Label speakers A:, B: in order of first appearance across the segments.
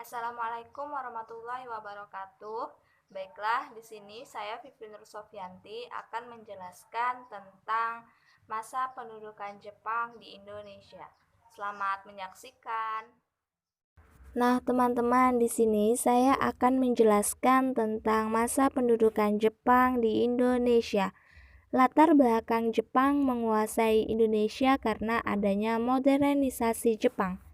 A: Assalamualaikum warahmatullahi wabarakatuh. Baiklah, di sini saya Vivi Nur Sofyanti akan menjelaskan tentang masa pendudukan Jepang di Indonesia. Selamat menyaksikan. Nah, teman-teman, di sini saya akan menjelaskan tentang masa pendudukan Jepang di Indonesia. Latar belakang Jepang menguasai Indonesia karena adanya modernisasi Jepang.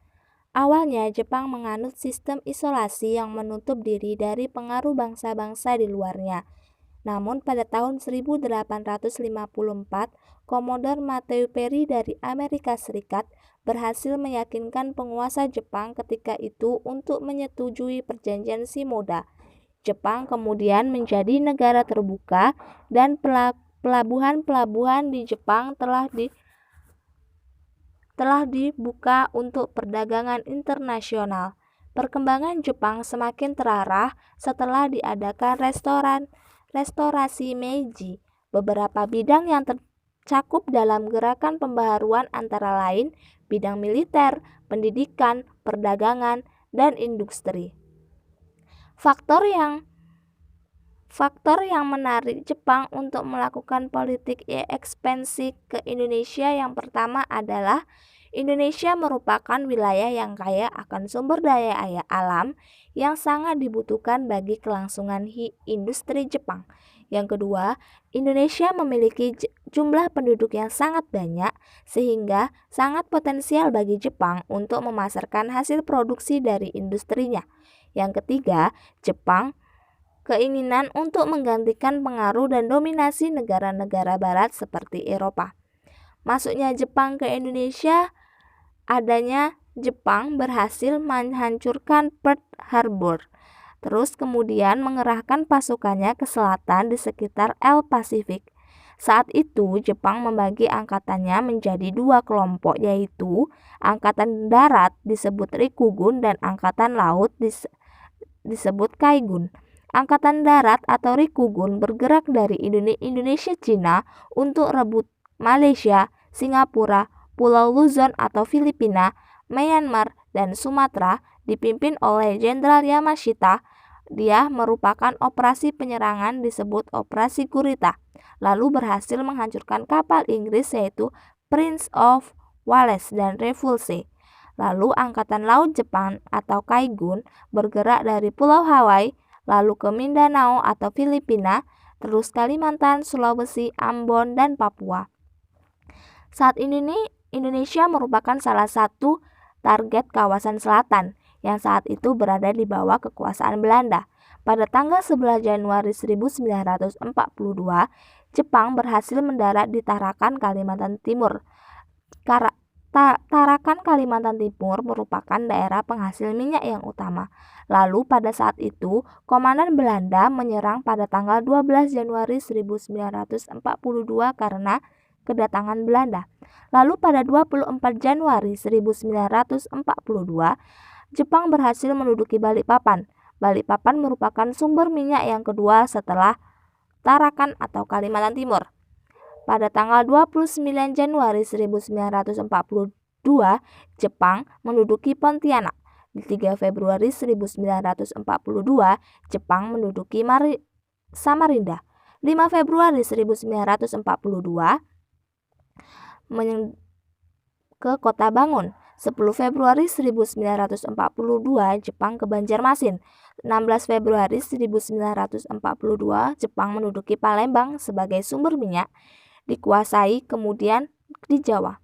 A: Awalnya, Jepang menganut sistem isolasi yang menutup diri dari pengaruh bangsa-bangsa di luarnya. Namun pada tahun 1854, Komodor Matthew Perry dari Amerika Serikat berhasil meyakinkan penguasa Jepang ketika itu untuk menyetujui perjanjian Shimoda. Jepang kemudian menjadi negara terbuka dan pelabuhan-pelabuhan di Jepang telah dibuka untuk perdagangan internasional. Perkembangan Jepang semakin terarah setelah diadakan restorasi Meiji. Beberapa bidang yang tercakup dalam gerakan pembaharuan antara lain bidang militer, pendidikan, perdagangan, dan industri. Faktor yang menarik Jepang untuk melakukan politik ekspansi ke Indonesia yang pertama adalah Indonesia merupakan wilayah yang kaya akan sumber daya alam yang sangat dibutuhkan bagi kelangsungan industri Jepang. Yang kedua, Indonesia memiliki jumlah penduduk yang sangat banyak sehingga sangat potensial bagi Jepang untuk memasarkan hasil produksi dari industrinya. Yang ketiga, Jepang keinginan untuk menggantikan pengaruh dan dominasi negara-negara barat seperti Eropa. Masuknya Jepang ke Indonesia, adanya Jepang berhasil menghancurkan Pearl Harbor, terus kemudian mengerahkan pasukannya ke selatan di sekitar El Pasifik. Saat itu Jepang membagi angkatannya menjadi dua kelompok, yaitu Angkatan Darat disebut Rikugun dan Angkatan Laut disebut Kaigun. Angkatan Darat atau Rikugun bergerak dari Indonesia Cina untuk rebut Malaysia, Singapura, Pulau Luzon atau Filipina, Myanmar, dan Sumatera dipimpin oleh Jenderal Yamashita. Dia merupakan operasi penyerangan disebut Operasi Gurita, lalu berhasil menghancurkan kapal Inggris yaitu Prince of Wales dan Repulse. Lalu Angkatan Laut Jepang atau Kaigun bergerak dari Pulau Hawaii, lalu ke Mindanao atau Filipina, terus Kalimantan, Sulawesi, Ambon, dan Papua. Saat ini Indonesia merupakan salah satu target kawasan selatan yang saat itu berada di bawah kekuasaan Belanda. Pada tanggal 11 Januari 1942, Jepang berhasil mendarat di Tarakan, Kalimantan Timur. Tarakan, Kalimantan Timur merupakan daerah penghasil minyak yang utama. Lalu pada saat itu, Komandan Belanda menyerang pada tanggal 12 Januari 1942 karena kedatangan Belanda. Lalu pada 24 Januari 1942, Jepang berhasil menduduki Balikpapan. Balikpapan merupakan sumber minyak yang kedua setelah Tarakan atau Kalimantan Timur. Pada tanggal 29 Januari 1942, Jepang menduduki Pontianak. Di 3 Februari 1942, Jepang menduduki Samarinda. 5 Februari 1942 ke Kota Bangun. 10 Februari 1942 Jepang ke Banjarmasin. 16 Februari 1942 Jepang menduduki Palembang sebagai sumber minyak dikuasai kemudian di Jawa.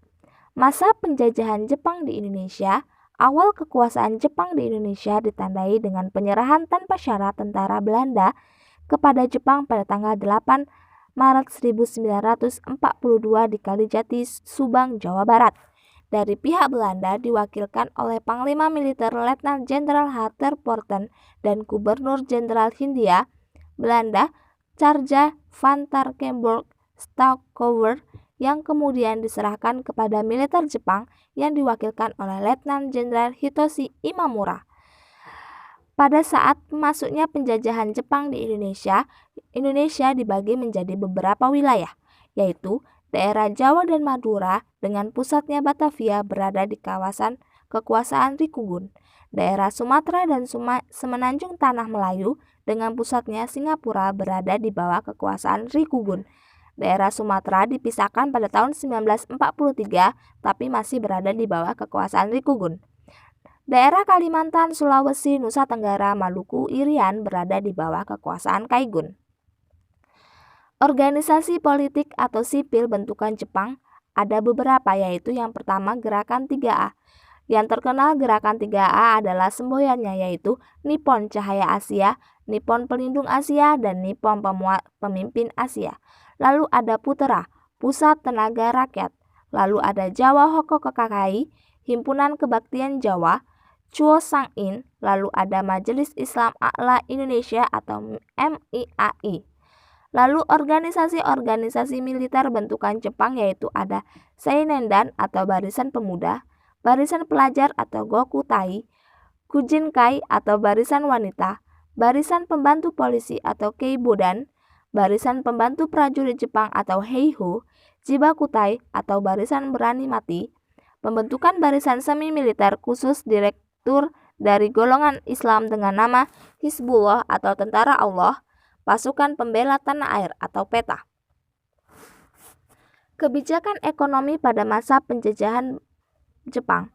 A: Masa penjajahan Jepang di Indonesia. Awal kekuasaan Jepang di Indonesia ditandai dengan penyerahan tanpa syarat tentara Belanda kepada Jepang pada tanggal 8 Maret 1942 di Kalijati, Subang, Jawa Barat. Dari pihak Belanda diwakilkan oleh Panglima Militer Letnan Jenderal Harter Porten dan Gubernur Jenderal Hindia Belanda Carja van Tarkenburg Staukower yang kemudian diserahkan kepada militer Jepang yang diwakilkan oleh Letnan Jenderal Hitoshi Imamura. Pada saat masuknya penjajahan Jepang di Indonesia, Indonesia dibagi menjadi beberapa wilayah, yaitu daerah Jawa dan Madura dengan pusatnya Batavia berada di kawasan kekuasaan Rikugun. Daerah Sumatera dan Semenanjung Tanah Melayu dengan pusatnya Singapura berada di bawah kekuasaan Rikugun. Daerah Sumatera dipisahkan pada tahun 1943 tapi masih berada di bawah kekuasaan Rikugun. Daerah Kalimantan, Sulawesi, Nusa Tenggara, Maluku, Irian berada di bawah kekuasaan Kaigun. Organisasi politik atau sipil bentukan Jepang ada beberapa, yaitu yang pertama Gerakan 3A. Yang terkenal Gerakan 3A adalah semboyannya, yaitu Nippon Cahaya Asia, Nippon Pelindung Asia, dan Nippon Pemimpin Asia. Lalu ada Putera, Pusat Tenaga Rakyat. Lalu ada Jawa Hokkaikai, Himpunan Kebaktian Jawa, Chuo Sang-in. Lalu ada Majelis Islam A'la Indonesia atau MIAI. Lalu organisasi-organisasi militer bentukan Jepang yaitu ada Seinendan atau Barisan Pemuda, Barisan Pelajar atau Gokutai, Kujinkai atau Barisan Wanita, Barisan Pembantu Polisi atau Keibodan, Barisan Pembantu Prajurit Jepang atau Heiho, Jibakutai atau Barisan Berani Mati, pembentukan Barisan Semi Militer Khusus Direktur dari golongan Islam dengan nama Hizbullah atau Tentara Allah, Pasukan Pembela Tanah Air atau PETA. Kebijakan ekonomi pada masa penjajahan Jepang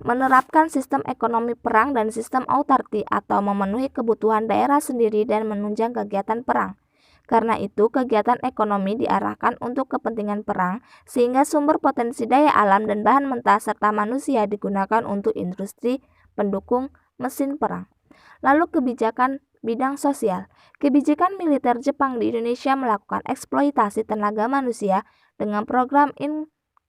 A: menerapkan sistem ekonomi perang dan sistem autarki atau memenuhi kebutuhan daerah sendiri dan menunjang kegiatan perang. Karena itu, kegiatan ekonomi diarahkan untuk kepentingan perang sehingga sumber potensi daya alam dan bahan mentah serta manusia digunakan untuk industri pendukung mesin perang. Lalu kebijakan bidang sosial. Kebijakan militer Jepang di Indonesia melakukan eksploitasi tenaga manusia dengan program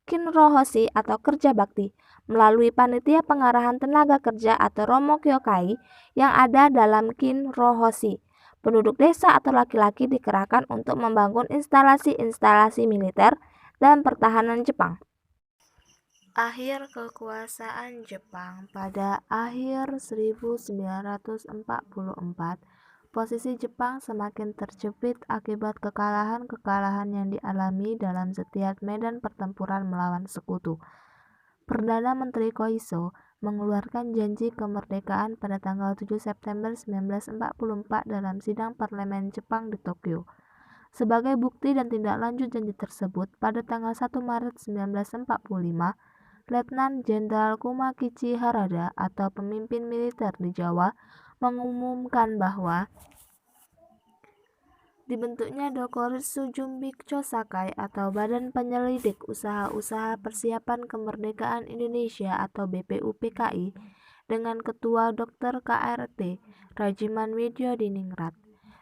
A: Kinrohoshi atau kerja bakti melalui panitia pengarahan tenaga kerja atau Romo Kyokai yang ada dalam Kinrohoshi. Penduduk desa atau laki-laki dikerahkan untuk membangun instalasi-instalasi militer dan pertahanan Jepang. Akhir kekuasaan Jepang pada akhir 1944, posisi Jepang semakin terjepit akibat kekalahan-kekalahan yang dialami dalam setiap medan pertempuran melawan sekutu. Perdana Menteri Koiso mengeluarkan janji kemerdekaan pada tanggal 7 September 1944 dalam sidang parlemen Jepang di Tokyo. Sebagai bukti dan tindak lanjut janji tersebut, pada tanggal 1 Maret 1945, Letnan Jenderal Kumakichi Harada atau pemimpin militer di Jawa mengumumkan bahwa dibentuknya Dokuritsu Jumbik Chosakai atau Badan Penyelidik Usaha-Usaha Persiapan Kemerdekaan Indonesia atau BPUPKI dengan Ketua Dr. KRT Rajiman Widyo Diningrat.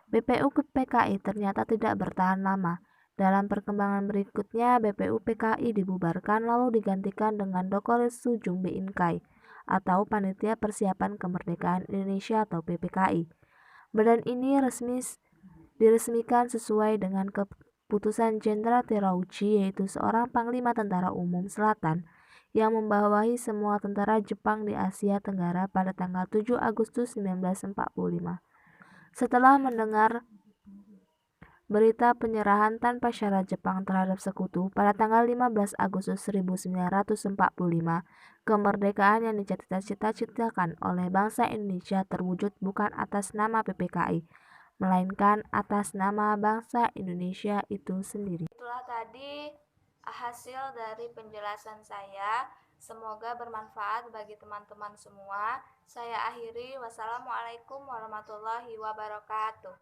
A: BPUPKI ternyata tidak bertahan lama. Dalam perkembangan berikutnya, BPUPKI dibubarkan lalu digantikan dengan Dokuritsu Jumbi Inkai atau Panitia Persiapan Kemerdekaan Indonesia atau PPKI. Badan ini diresmikan sesuai dengan keputusan Jenderal Terauchi, yaitu seorang Panglima Tentara Umum Selatan yang membawahi semua tentara Jepang di Asia Tenggara pada tanggal 7 Agustus 1945. Setelah mendengar berita penyerahan tanpa syarat Jepang terhadap sekutu pada tanggal 15 Agustus 1945, kemerdekaan yang dicita-citakan oleh bangsa Indonesia terwujud bukan atas nama PPKI, melainkan atas nama bangsa Indonesia itu sendiri. Itulah tadi hasil dari penjelasan saya. Semoga bermanfaat bagi teman-teman semua. Saya akhiri. Wassalamualaikum warahmatullahi wabarakatuh.